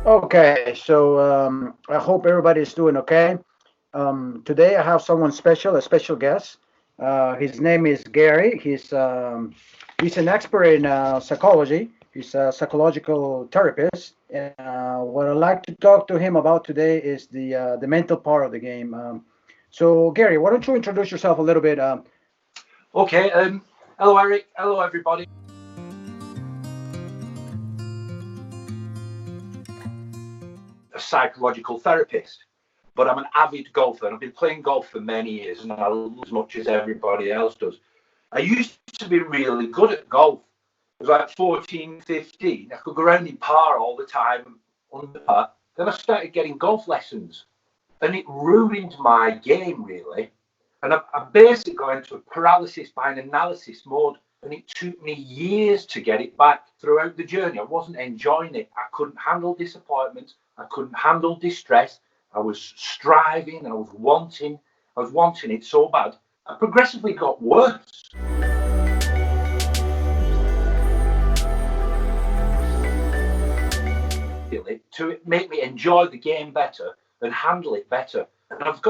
Okay, so I hope everybody's doing okay. Today I have someone special, a special guest. His name is Gary. He's an expert in psychology. He's a psychological therapist, and what I'd like to talk to him about today is the mental part of the game. So, Gary, why don't you introduce yourself a little bit? Okay. Hello, Eric. Hello, everybody. A psychological therapist, but I'm an avid golfer, and I've been playing golf for many years, and I love as much as everybody else does. I used to be really good at golf. It was like 14, 15. I could go around in par all the time, under par. Then I started getting golf lessons, and it ruined my game, really. And I basically got into a paralysis by analysis mode. And it took me years to get it back throughout the journey. I wasn't enjoying it. I couldn't handle disappointment. I couldn't handle distress. I was striving and I was wanting it so bad. I progressively got worse. Really, to make me enjoy the game better and handle it better. And I've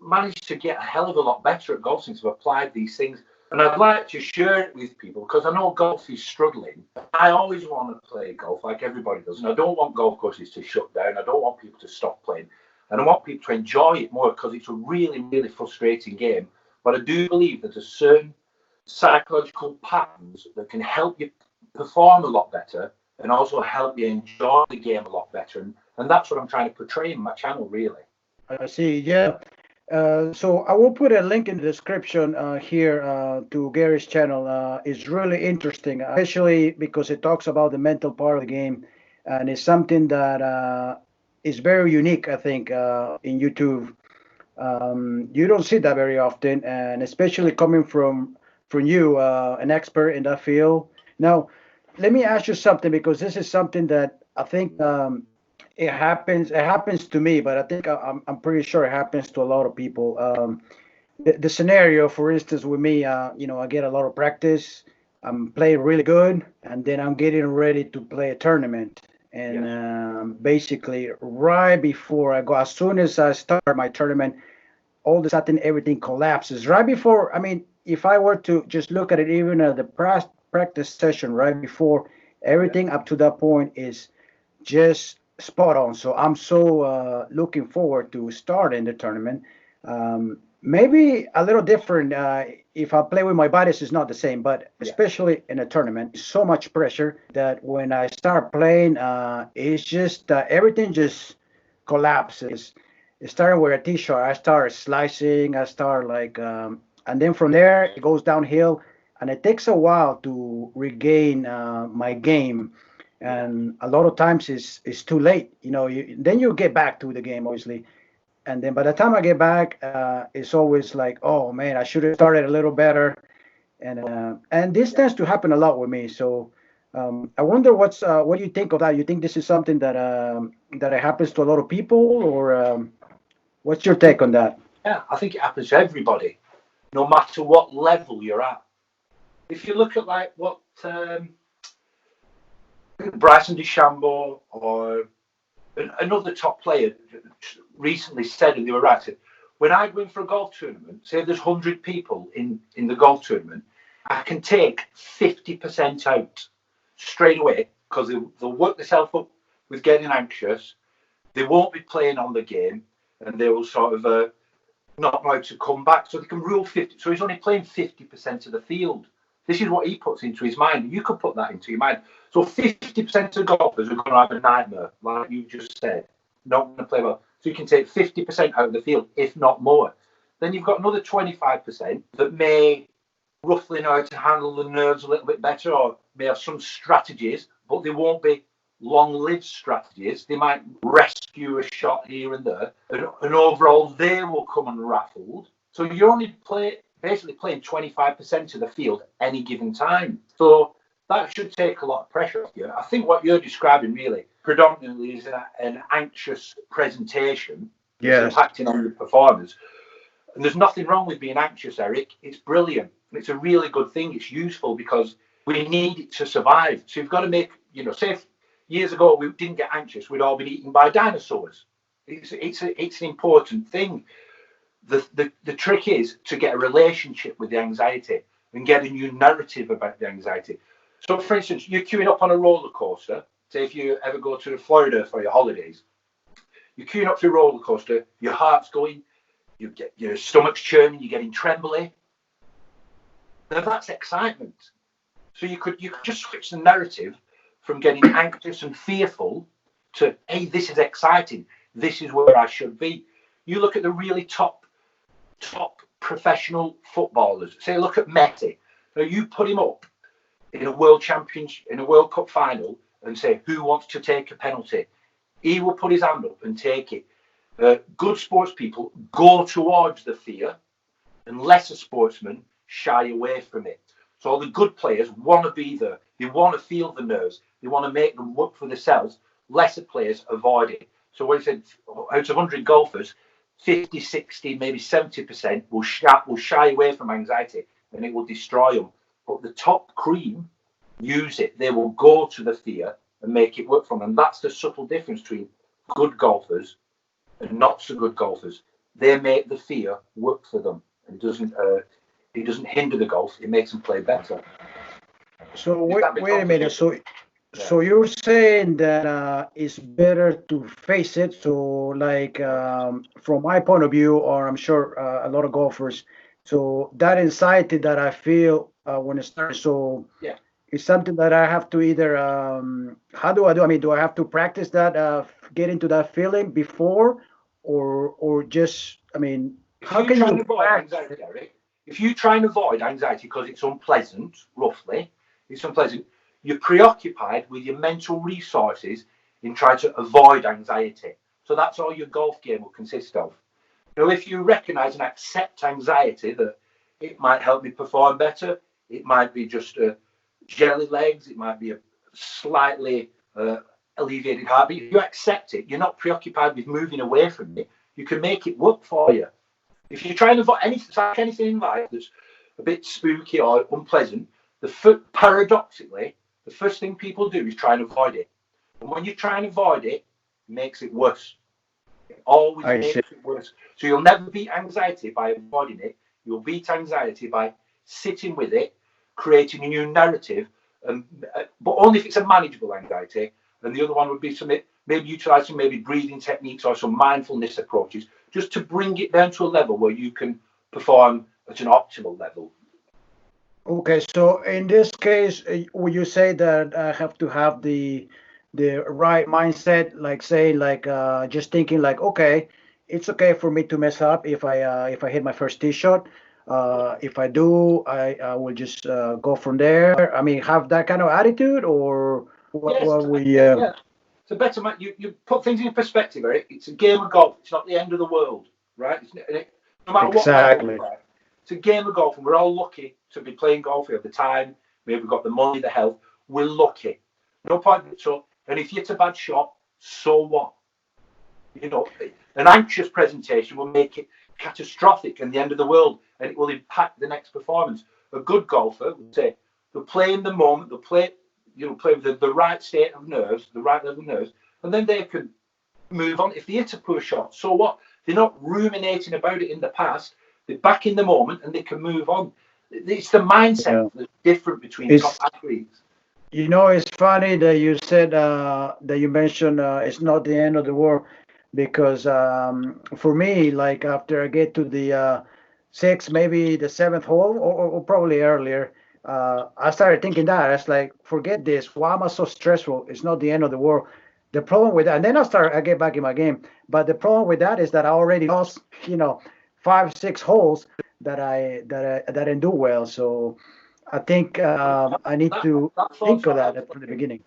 managed to get a hell of a lot better at golf since I've applied these things. And I'd like to share it with people because I know golf is struggling. I always want to play golf like everybody does. And I don't want golf courses to shut down. I don't want people to stop playing. And I want people to enjoy it more because it's a really, really frustrating game. But I do believe that there's certain psychological patterns that can help you perform a lot better and also help you enjoy the game a lot better. And that's what I'm trying to portray in my channel, really. I see. Yeah. So I will put a link in the description here to Gary's channel. It's really interesting, especially because it talks about the mental part of the game, and it's something that is very unique, I think, in YouTube. You don't see that very often, and especially coming from you, an expert in that field. Now, let me ask you something because this is something that I think it happens. It happens to me, but I think I'm pretty sure it happens to a lot of people. The scenario, for instance, with me, I get a lot of practice. I'm playing really good, and then I'm getting ready to play a tournament. And Yes. basically, right before I go, as soon as I start my tournament, all of a sudden everything collapses. Right before, I mean, if I were to just look at it, even at the practice session right before, Yeah. everything up to that point is just spot on. So I'm so looking forward to starting the tournament. Maybe a little different. If I play with my buddies, it's not the same, but Yeah. especially in a tournament, so much pressure that when I start playing, it's just everything just collapses. Starting with a t-shirt, I start slicing, I start like, and then from there it goes downhill, and it takes a while to regain my game, Yeah. and a lot of times it's too late. Then you get back to the game, obviously, and then by the time I get back, it's always like, oh man, I should have started a little better, and this Yeah. tends to happen a lot with me. So I wonder what do you think of that? You think this is something that it happens to a lot of people, or what's your take on that? Yeah. I think it happens to everybody, no matter what level you're at. If you look at like what Bryson DeChambeau or another top player recently said, and they were right. When I go in for a golf tournament, say there's 100 people in the golf tournament, I can take 50% out straight away because they'll work themselves up with getting anxious. They won't be playing on the game, and they will sort of not know how to come back. So they can rule 50. So he's only playing 50% of the field. This is what he puts into his mind. You could put that into your mind. So 50% of golfers are going to have a nightmare, like you just said, not going to play well. So you can take 50% out of the field, if not more. Then you've got another 25% that may roughly know how to handle the nerves a little bit better or may have some strategies, but they won't be long-lived strategies. They might rescue a shot here and there, and overall they will come unraveled. So you're only basically playing 25% of the field at any given time. So that should take a lot of pressure off you. I think what you're describing really predominantly is an anxious presentation that's Yes. impacting on your performance. And there's nothing wrong with being anxious, Eric. It's brilliant. It's a really good thing. It's useful because we need it to survive. So you've got to make, say if years ago we didn't get anxious, we'd all been eaten by dinosaurs. It's an important thing. The trick is to get a relationship with the anxiety and get a new narrative about the anxiety. So, for instance, you're queuing up on a roller coaster. Say if you ever go to Florida for your holidays, you're queuing up to a roller coaster, your heart's going, you get your stomach's churning, you're getting trembly. Now that's excitement. So you could just switch the narrative from getting anxious and fearful to, hey, this is exciting. This is where I should be. You look at the really top professional footballers. Say, look at Messi. Now you put him up in a world championship, in a World Cup final, and say, who wants to take a penalty? He will put his hand up and take it. Good sports people go towards the fear, and lesser sportsmen shy away from it. So all the good players want to be there. They want to feel the nerves. They want to make them work for themselves. Lesser players avoid it. So when I said out of 100 golfers, 50, 60, maybe 70% will shy away from anxiety, and it will destroy them. But the top cream use it. They will go to the fear and make it work for them. And that's the subtle difference between good golfers and not so good golfers. They make the fear work for them. It doesn't hinder the golf. It makes them play better. So wait a minute. So you're saying that it's better to face it. So like from my point of view, or I'm sure a lot of golfers. So that anxiety that I feel when it starts. So yeah, it's something that I have to either. How do I do? I mean, do I have to practice that? Get into that feeling before, or just? I mean, how can you practice? Anxiety, Eric, if you try and avoid anxiety because it's unpleasant, roughly, it's unpleasant, you're preoccupied with your mental resources in trying to avoid anxiety. So that's all your golf game will consist of. You know, if you recognize and accept anxiety, that it might help me perform better, it might be just jelly legs, it might be a slightly alleviated heartbeat. If you accept it, you're not preoccupied with moving away from it. You can make it work for you. If you try and avoid anything in life that's a bit spooky or unpleasant, paradoxically, the first thing people do is try and avoid it. And when you try and avoid it, it makes it worse. It always makes it worse. So you'll never beat anxiety by avoiding it. You'll beat anxiety by sitting with it, creating a new narrative, but only if it's a manageable anxiety. And the other one would be maybe utilising maybe breathing techniques or some mindfulness approaches, just to bring it down to a level where you can perform at an optimal level. Okay, so in this case, would you say that I have to have the right mindset, like say, like just thinking like, okay, it's okay for me to mess up if I hit my first tee shot. If I do, I will just go from there. I mean, have that kind of attitude, or what we? Yeah. It's a better man. You put things in perspective, Eric. It's a game of golf. It's not the end of the world, right? No matter what level, right? It's a game of golf, and we're all lucky to be playing golf. We have the time, maybe we've got the money, the health. We're lucky. No point. So, and if you hit a bad shot, so what? You know, an anxious presentation will make it catastrophic and the end of the world, and it will impact the next performance. A good golfer would say they'll play in the moment, they'll play with the right state of nerves, the right level of nerves, and then they can move on. If they hit a poor shot, so what? They're not ruminating about it in the past. They're back in the moment and they can move on. It's the mindset that's different between top athletes. You know, it's funny that you said that you mentioned it's not the end of the world, because for me, like after I get to the sixth, maybe the seventh hole, or probably earlier, I started thinking that it's like, forget this. Why am I so stressful? It's not the end of the world. The problem with that, and then I get back in my game. But the problem with that is that I already lost, 5, 6 holes that didn't do well. So I think I need to think of that from the beginning.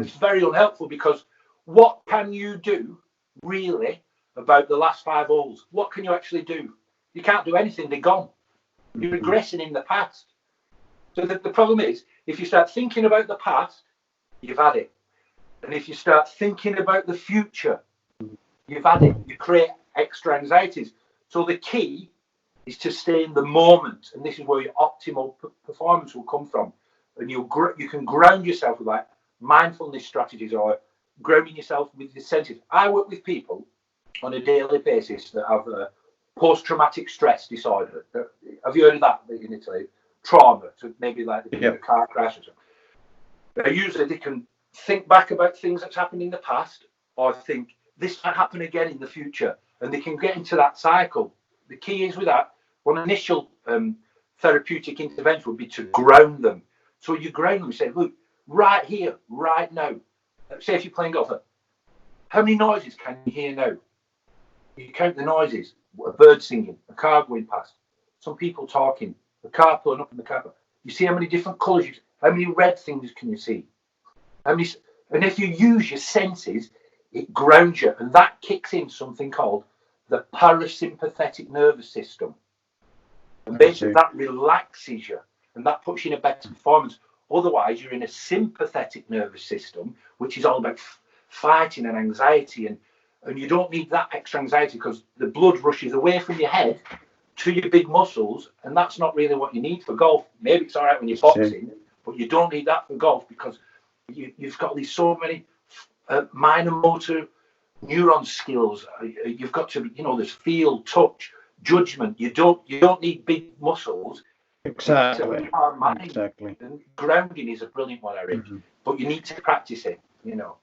It's very unhelpful, because what can you do really about the last 5 holes? What can you actually do? You can't do anything. They're gone. You're regressing in the past. So the problem is, if you start thinking about the past, you've had it. And if you start thinking about the future, you've had it. You create extra anxieties. So the key is to stay in the moment, and this is where your optimal performance will come from. And you can ground yourself with, like, mindfulness strategies or grounding yourself with the senses. I work with people on a daily basis that have post-traumatic stress disorder. Have you heard of that in Italy? Trauma, so maybe like they've been in a car crash or something. Usually they can think back about things that's happened in the past or think this might happen again in the future, and they can get into that cycle. The key is with that, one initial therapeutic intervention would be to ground them. So you ground them, say, look, right here, right now. Say if you're playing golf, how many noises can you hear now? You count the noises, a bird singing, a car going past, some people talking, a car pulling up in the car. You see how many different colours, how many red things can you see? And if you use your senses, it grounds you, and that kicks in something called the parasympathetic nervous system. And basically that relaxes you, and that puts you in a better performance. Otherwise, you're in a sympathetic nervous system, which is all about fighting and anxiety, and you don't need that extra anxiety because the blood rushes away from your head to your big muscles, and that's not really what you need for golf. Maybe it's all right when you're boxing, but you don't need that for golf because you've got these so many minor motor neuron skills. You've got to, there's feel, touch, judgment. You don't need big muscles. Exactly. Exactly. And grounding is a brilliant one, Eric. Mm-hmm. But you need to practice it.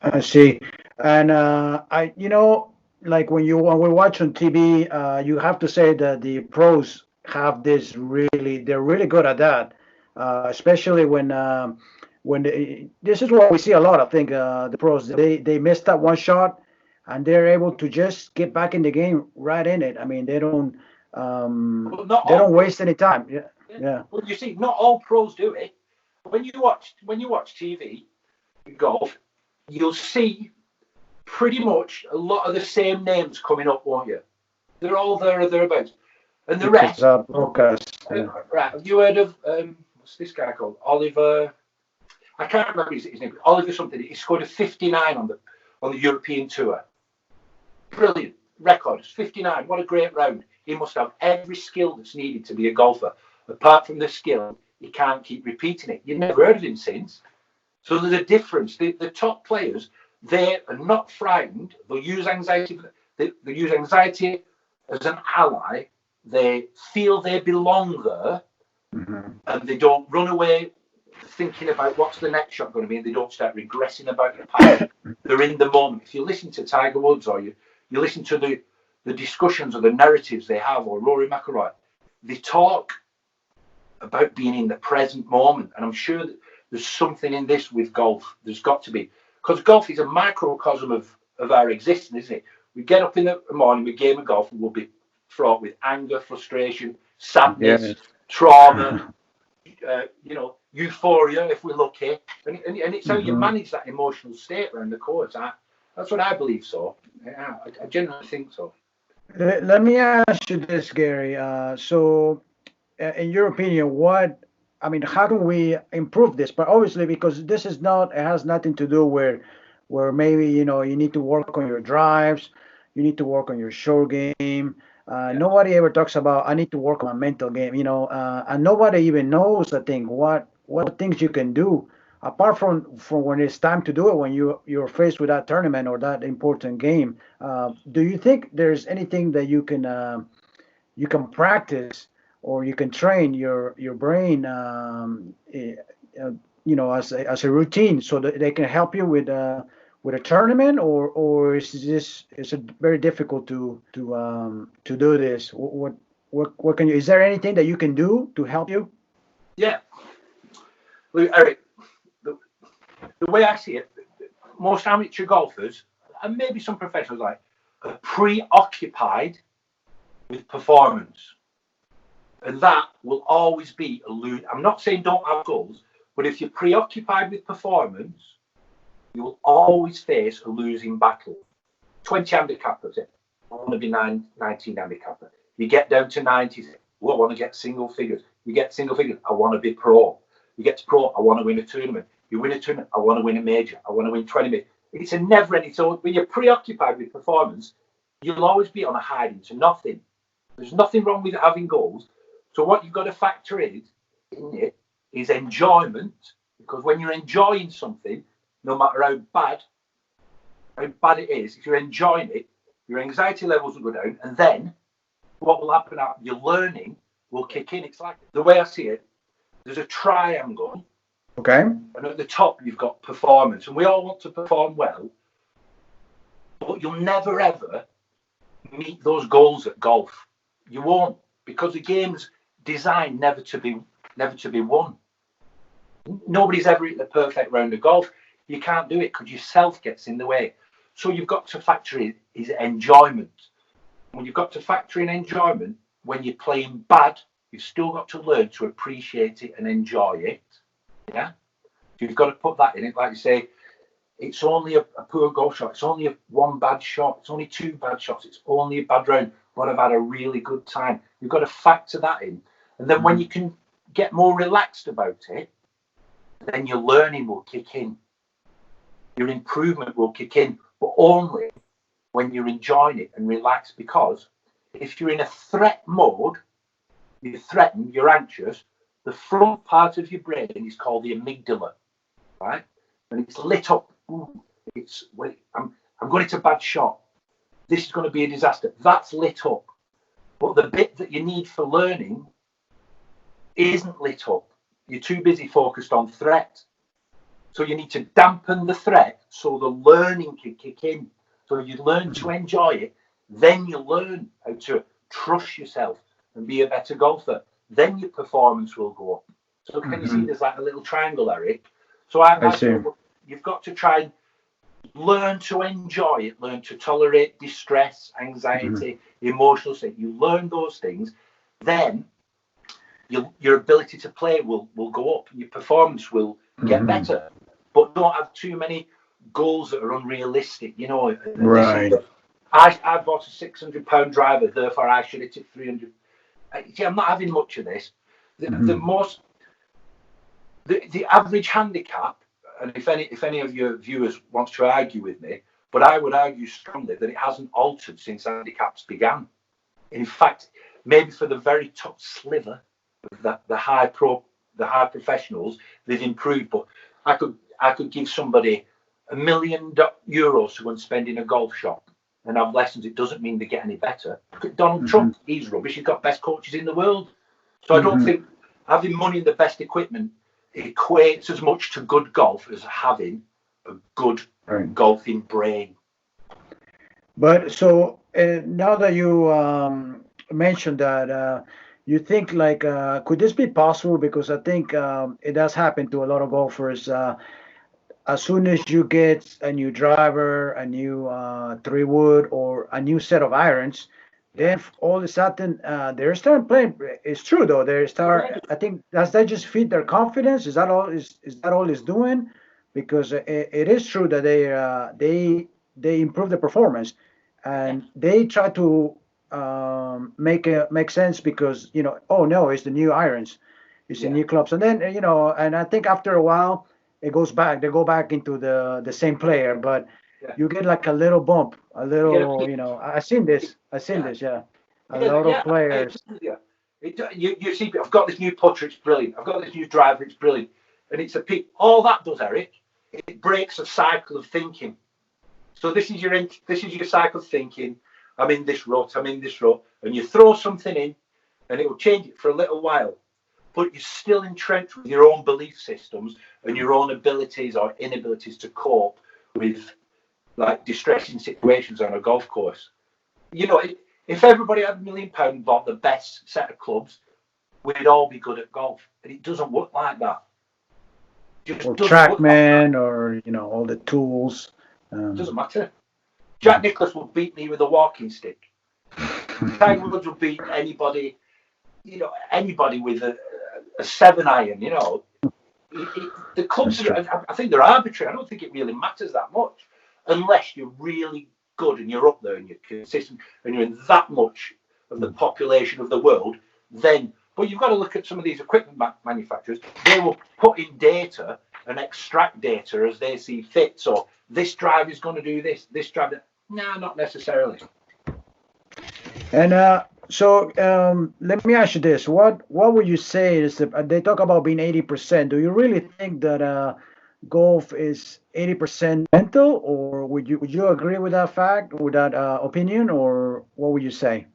I see, and like when we watch on TV, you have to say that the pros have this they're really good at that, especially when this is what we see a lot. I think the pros they miss that one shot, and they're able to just get back in the game right in it. I mean, they don't waste any time. Yeah. Well, you see, not all pros do it. When you watch TV, golf, you'll see pretty much a lot of the same names coming up, won't you? They're all there or thereabouts. And the rest. Right. Have you heard of what's this guy called? Oliver. I can't remember his name. Oliver something. He scored a 59 on the European tour. Brilliant record. 59. What a great round. He must have every skill that's needed to be a golfer. Apart from the skill, he can't keep repeating it. You've never heard of him since. So there's a difference. The top players, they are not frightened. They'll use anxiety. They use anxiety as an ally. They feel they belong there, and they don't run away thinking about what's the next shot going to be, and they don't start regressing about the past. They're in the moment. If you listen to Tiger Woods or you listen to the discussions or the narratives they have, or Rory McIlroy, they talk about being in the present moment. And I'm sure that there's something in this with golf. There's got to be, because golf is a microcosm of our existence, isn't it? We get up in the morning, we game of golf, and we'll be fraught with anger, frustration, sadness, trauma, euphoria if we're lucky, and it's how you manage that emotional state around the course. That's what I believe. So I genuinely think so. Let me ask you this, Gary. In your opinion, how can we improve this? But obviously, because this it has nothing to do where maybe you need to work on your drives, you need to work on your short game. Nobody ever talks about I need to work on my mental game, and nobody even knows, I think, what things you can do apart from when it's time to do it, when you're faced with that tournament or that important game. Do you think there's anything that you can practice or you can train your brain, as a routine, so that they can help you with a tournament, or is it very difficult to do this? What can you? Is there anything that you can do to help you? Yeah, look, Eric. The way I see it, most amateur golfers and maybe some professionals are preoccupied with performance. And that will always be a lose. I'm not saying don't have goals, but if you're preoccupied with performance, you will always face a losing battle. 20 handicappers, I want to be 19 handicapper. You get down to 90, I want to get single figures. You get single figures, I want to be pro. You get to pro, I want to win a tournament. You win a tournament, I want to win a major. I want to win 20 majors. It's a never ending. So when you're preoccupied with performance, you'll always be on a hiding to nothing. There's nothing wrong with having goals. So what you've got to factor in it is enjoyment, because when you're enjoying something, no matter how bad it is, if you're enjoying it, your anxiety levels will go down, and then what will happen? Your learning will kick in. It's like, the way I see it, there's a triangle. Okay. And at the top, you've got performance. And we all want to perform well, but you'll never, ever meet those goals at golf. You won't, because the game's designed never to be won. Nobody's ever hit the perfect round of golf. You can't do it because yourself gets in the way. So you've got to factor in is enjoyment. When you've got to factor in enjoyment, when you're playing bad, you've still got to learn to appreciate it and enjoy it. Yeah, you've got to put that in it. Like you say, it's only a poor golf shot. It's only one bad shot. It's only two bad shots. It's only a bad round, but I've had a really good time. You've got to factor that in. And then when you can get more relaxed about it, then your learning will kick in. Your improvement will kick in, but only when you're enjoying it and relaxed. Because if you're in a threat mode, you're threatened, you're anxious, the front part of your brain is called the amygdala, right? And it's lit up. Ooh, I'm going into a bad shot. This is going to be a disaster. That's lit up. But the bit that you need for learning isn't lit up. You're too busy focused on threat. So you need to dampen the threat so the learning can kick in. So you learn to enjoy it. Then you learn how to trust yourself and be a better golfer. Then your performance will go up. So can you see there's like a little triangle, Eric? So I see. You've got to try and learn to enjoy it, learn to tolerate distress, anxiety, emotional state. You learn those things, then your ability to play will go up and your performance will get better. But don't have too many goals that are unrealistic, you know. Right. I bought a £600 driver, therefore I should hit it 300. I'm not having much of this. The average handicap, and if any of your viewers wants to argue with me, but I would argue strongly that it hasn't altered since handicaps began. In fact, maybe for the very top sliver of the high professionals, they've improved. But I could give somebody €1 million to go and spend in a golf shop and have lessons. It doesn't mean they get any better. Look at Donald Trump. He's rubbish. He's got best coaches in the world. So I don't think having money and the best equipment equates as much to good golf as having a good golfing brain. But so now that you mentioned that, you think like, could this be possible? Because I think it does happen to a lot of golfers. As soon as you get a new driver, a new 3-wood, or a new set of irons, then all of a sudden they're starting playing. It's true though. They start. I think does that just feed their confidence? Is that all? Is that all it's doing? Because it is true that they improve the performance, and they try to make sense because oh no, it's the new irons, it's the new clubs, and then and I think after a while it goes back. They go back into the same player, but you get like a little bump, a little, I've seen this. A lot of players. You see, I've got this new putter, it's brilliant. I've got this new driver, it's brilliant. And it's a peak. All that does, Eric, it breaks a cycle of thinking. So this is your cycle of thinking. I'm in this rut, and you throw something in, and it will change it for a little while. But you're still entrenched with your own belief systems and your own abilities or inabilities to cope with like distressing situations on a golf course. If everybody had £1 million and bought the best set of clubs, we'd all be good at golf. And it doesn't work like that. Or TrackMan, or all the tools. It doesn't matter. Jack Nicklaus will beat me with a walking stick. Tiger Woods will beat anybody, anybody with a 7-iron. The clubs I think they're arbitrary. I don't think it really matters that much unless you're really good and you're up there and you're consistent and you're in that much of the population of the world. But you've got to look at some of these equipment manufacturers. They will put in data and extract data as they see fit. So this drive is going to do this drive that. No, not necessarily. And so let me ask you this: What would you say is they talk about being 80%? Do you really think that golf is 80% mental, or would you agree with that fact, with that opinion, or what would you say?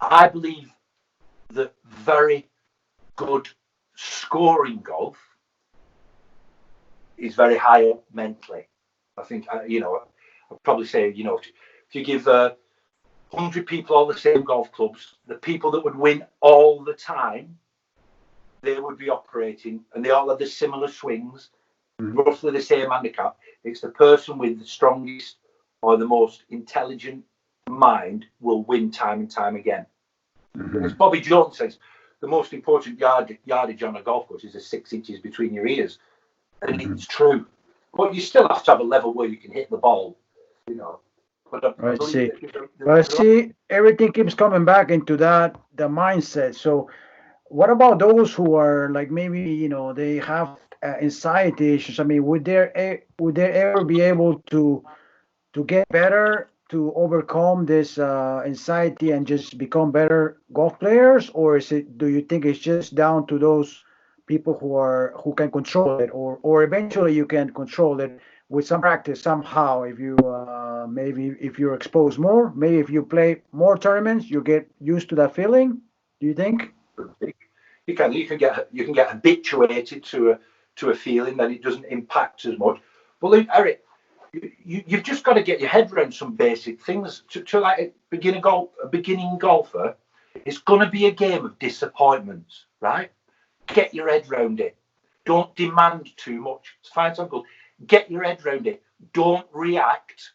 I believe that very good scoring golf is very high up mentally. I think, I'd probably say, if you give 100 people all the same golf clubs, the people that would win all the time, they would be operating and they all have the similar swings, Mhm. roughly the same handicap. It's the person with the strongest or the most intelligent mind will win time and time again. As Mhm. Bobby Jones says, the most important yardage on a golf course is the 6 inches between your ears. And Mhm. it's true. But you still have to have a level where you can hit the ball, you know. But I I believe see. that But see, everything keeps coming back into that the mindset. So what about those who are like maybe they have anxiety issues? I mean, would they ever be able to get better to overcome this anxiety and just become better golf players, or do you think it's just down to those people who can control it, or eventually you can control it with some practice somehow? If you maybe if you're exposed more, maybe if you play more tournaments, you get used to that feeling. Do you think? you can get habituated to a feeling that it doesn't impact as much. But look, Eric, you've just got to get your head around some basic things. To like a beginning golfer, it's going to be a game of disappointments, right? Get your head around it. Don't demand too much. It's fine, some good. Get your head around it. Don't react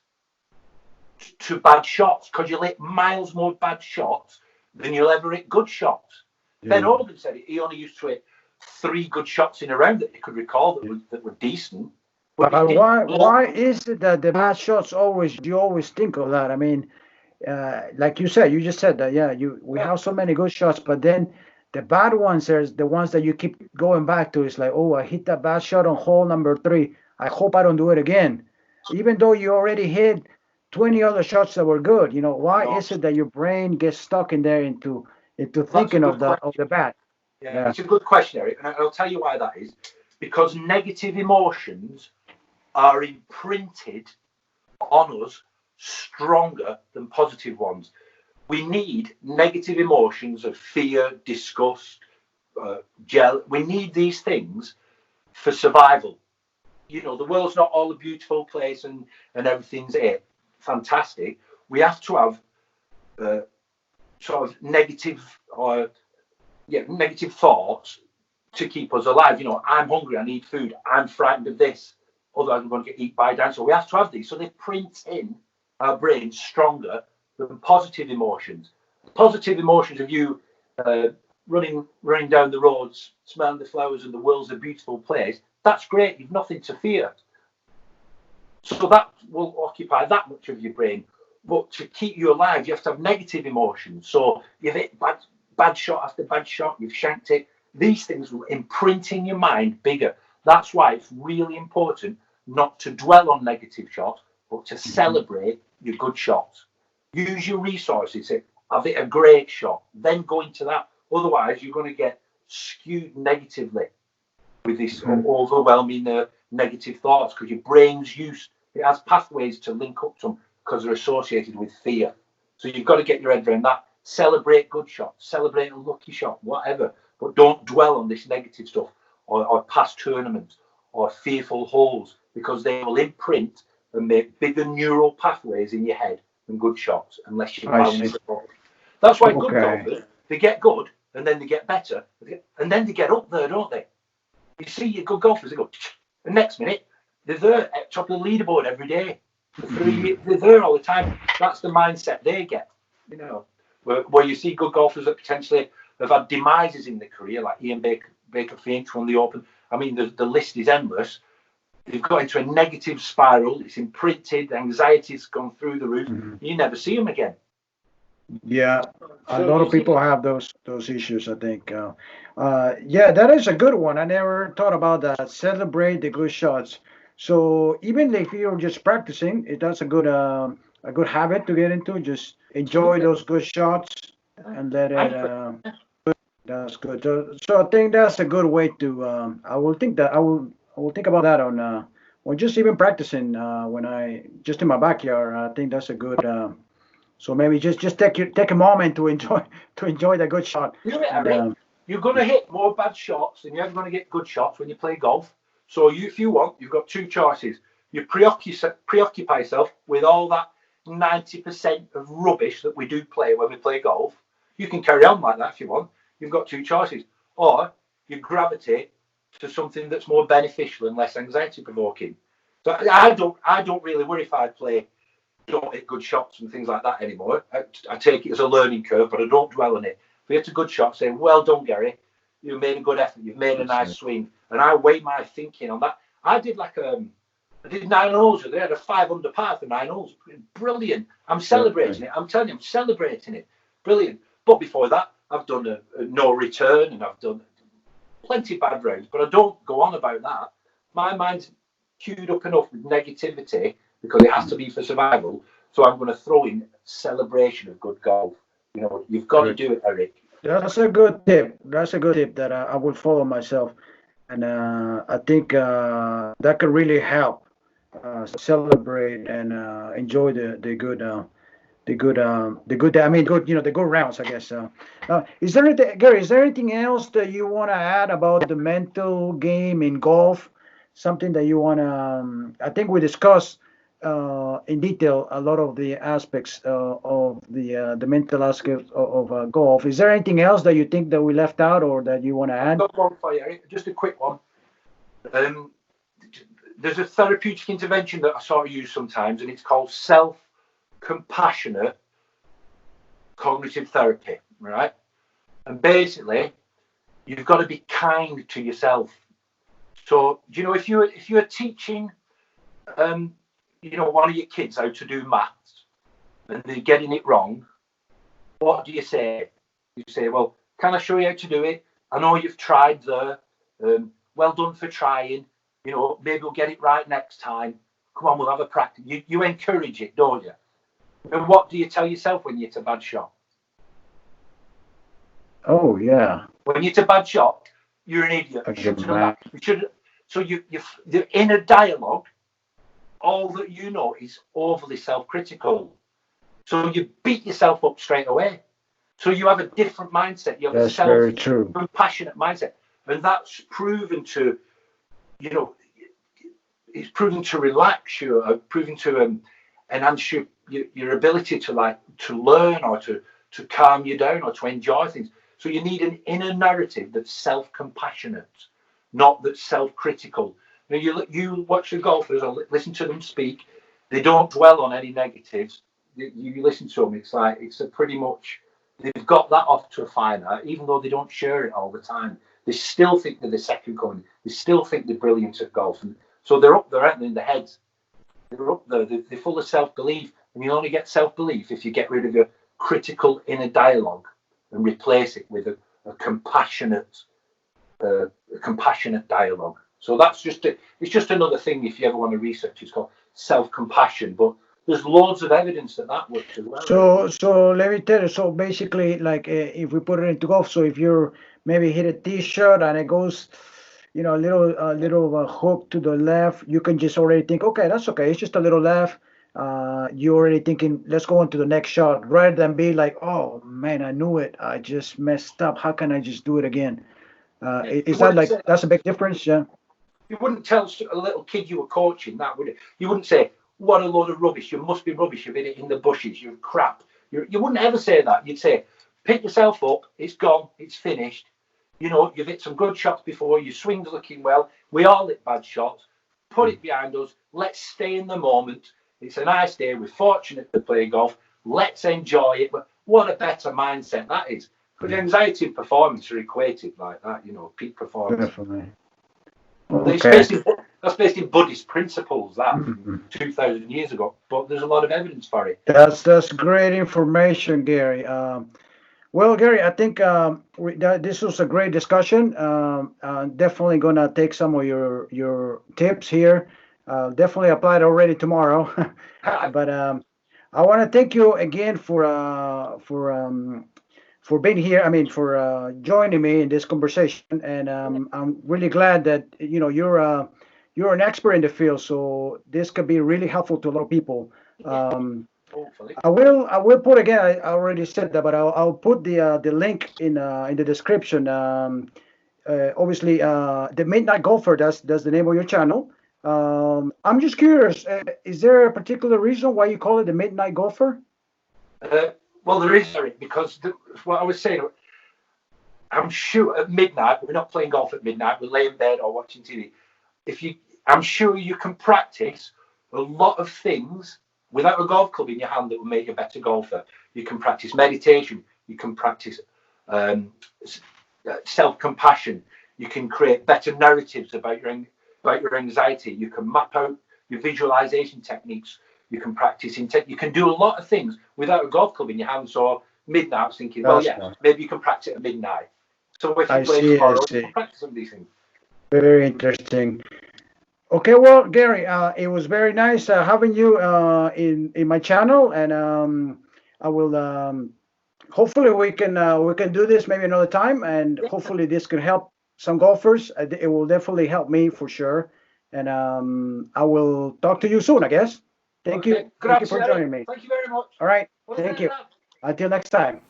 to bad shots because you'll hit miles more bad shots than you'll ever hit good shots. Ben Yeah. Hogan said he only used to hit 3 good shots in a round that he could recall that were decent, but he But didn't blow. why is it that the bad shots always you always think of that? I mean, like you said, you just said that, yeah, we Yeah, have so many good shots, but then the bad ones are the ones that you keep going back to. It's like, oh, I hit that bad shot on hole number three. I hope I don't do it again, even though you already hit 20 other shots that were good. Why no, is it that your brain gets stuck in there into that's a thinking good of question. the bad? Yeah, Yeah. it's a good question, Eric, and I'll tell you why that is. Because negative emotions are imprinted on us stronger than positive ones. We need negative emotions of fear, disgust, we need these things for survival. The world's not all a beautiful place and everything's fantastic. We have to have uh, sort of negative thoughts to keep us alive. I'm hungry, I need food, I'm frightened of this, otherwise I'm going to get eaten by a dinosaur. We have to have these, so they print in our brains stronger than positive emotions. Positive emotions of you uh, running down the roads, smelling the flowers, and the world's a beautiful place. That's great. You've nothing to fear. So that will occupy that much of your brain. But to keep you alive, you have to have negative emotions. So you've hit bad shot after bad shot, you've shanked it. These things will imprint in your mind bigger. That's why it's really important not to dwell on negative shots, but to Mhm. celebrate your good shots. Use your resources. Say, I've hit a great shot. Then go into that. Otherwise, you're going to get skewed negatively with this Mhm. overwhelming negative thoughts because your brain's used, it has pathways to link up to them because they're associated with fear. So you've got to get your head around that. Celebrate good shots, celebrate a lucky shot, whatever, but don't dwell on this negative stuff or past tournaments or fearful holes because they will imprint and make bigger neural pathways in your head than good shots unless you I balance see. it up. That's why good Okay. golfers, they get good and then they get better and then they get up there, don't they? You see your good golfers, they go, the next minute, they're there at top of the leaderboard every day. Mhm. They're there all the time. That's the mindset they get, where you see good golfers that potentially have had demises in their career, like Ian Baker Phoenix won the Open. I mean, the list is endless. They've got into a negative spiral. It's imprinted. Anxiety's gone through the roof. Mhm. You never see them again. Yeah, a So lot you of people see, have those issues, I think. Yeah, that is a good one. I never thought about that. Celebrate the good shots. So even if you're just practicing, that's a good habit to get into. Just enjoy absolutely. those good shots and let it. Anchor. That's good. So I think that's a good way to. I will think that I will. will think about that on just even practicing when I just in my backyard. I think that's a good. So maybe just take a moment to enjoy the good shot. You know what, And Eric? You're going to hit more bad shots than you're ever going to get good shots when you play golf. So if you want, you've got two choices. You preoccupy yourself with all that 90% of rubbish that we do play when we play golf. You can carry on like that if you want. You've got two choices. Or you gravitate to something that's more beneficial and less anxiety provoking. So I don't really worry if I play don't hit good shots and things like that anymore. I take it as a learning curve, but I don't dwell on it. If you hit a good shot, say, well done, Gary. You made a good effort. You've made a nice swing. And I weigh my thinking on that. I did I did 9 holes. They had a 5 under par for 9 holes. Brilliant. I'm celebrating it. I'm telling you, I'm celebrating it. Brilliant. But before that, I've done a no return and I've done plenty of bad rounds, but I don't go on about that. My mind's queued up enough with negativity because it has to be for survival. So I'm going to throw in celebration of good golf. You've got to do it, Eric. that's a good tip. That's a good tip that I will follow myself, and I think that could really help celebrate and enjoy the good. I mean, good. The good rounds. I guess. Is there anything, Gary? Is there anything else that you want to add about the mental game in golf? Something that you want to? I think we discussed in detail a lot of the aspects of the mental aspects of golf. Is there anything else that you think that we left out or that you want to I've add? got one for you, Eric. Just a quick one. Um, there's a therapeutic intervention that I sort of use sometimes, and it's called self-compassionate cognitive therapy, right? And basically, you've got to be kind to yourself. So, if you're teaching, one of your kids how to do maths and they're getting it wrong, what do you say? You say, well, can I show you how to do it? I know you've tried there. Well done for trying. Maybe we'll get it right next time. Come on, we'll have a practice. You encourage it, don't you? And what do you tell yourself when you hit a bad shot? Oh yeah, When you hit a bad shot, you're an idiot. I You get shouldn't have done that. mad. You should. So the inner dialogue, all that you know is overly self-critical. So you beat yourself up straight away. So you have a different mindset. You have a That's very true. self-compassionate mindset, and that's proven to, you know, it's proven to relax you, proven to enhance your ability to learn or to calm you down or to enjoy things. So you need an inner narrative that's self-compassionate, not that's self-critical. You watch the golfers or listen to them speak. They don't dwell on any negatives. You listen to them. It's a pretty much they've got that off to a fine art, even though they don't share it all the time. They still think they're the second coming. They still think they're brilliant at golf. And so they're up there, aren't they, in the heads? They're up there. They're full of self-belief. And you only get self-belief if you get rid of your critical inner dialogue and replace it with a compassionate dialogue. So it's just another thing if you ever want to research. It's called self-compassion. But there's loads of evidence that works as well. So let me tell you. So basically, like if we put it into golf, so if you're maybe hit a tee shot and it goes, a little hook to the left, you can just already think, okay, that's okay. It's just a little left. You're already thinking, let's go on to the next shot, rather than be like, oh man, I knew it. I just messed up. How can I just do it again? Yeah. Is that like that's a big difference? Yeah. You wouldn't tell a little kid you were coaching that, would you? You wouldn't say, "What a load of rubbish! You must be rubbish. You've hit it in the bushes. You're crap." You wouldn't ever say that. You'd say, "Pick yourself up. It's gone. It's finished. You've hit some good shots before. Your swing's looking well. We all hit bad shots. Put it behind us. Let's stay in the moment. It's a nice day. We're fortunate to play golf. Let's enjoy it." But what a better mindset that is. Because anxiety and performance are equated like that. Peak performance. Definitely. It's Okay. that's based in Buddhist principles that from Mhm. 2,000 years ago, but there's a lot of evidence for it. That's great information, Gary. Well, Gary, I think this was a great discussion. Definitely gonna take some of your tips here. Definitely apply it already tomorrow. But I want to thank you again for being here. I mean, for joining me in this conversation. And I'm really glad that you're you're an expert in the field, so this could be really helpful to a lot of people. Yeah, hopefully. I will put again. I already said that, but I'll put the link in the description. Obviously, the Midnight Golfer. That's the name of your channel. I'm just curious. Is there a particular reason why you call it the Midnight Golfer? Well, there is, Eric, because what I was saying, I'm sure at midnight we're not playing golf at midnight. We lay in bed or watching TV. I'm sure you can practice a lot of things without a golf club in your hand that will make you a better golfer. You can practice meditation. You can practice um, self-compassion. You can create better narratives about your anxiety. You can map out your visualization techniques. You can practice You can do a lot of things without a golf club in your hand. So midnight, I was thinking, well, That's yeah, right. maybe you can practice at midnight. So if you I play see. I tomorrow, you can see. practice some of these things. Very interesting. Okay, well, Gary, it was very nice having you in my channel, and I will hopefully we can do this maybe another time, and Yeah. hopefully this can help some golfers. It will definitely help me for sure, and I will talk to you soon, I guess. Thank Okay. you. Thank you Grazie, for Eric. joining me. Thank you very much. All right. Buona Thank you. serata. Until next time.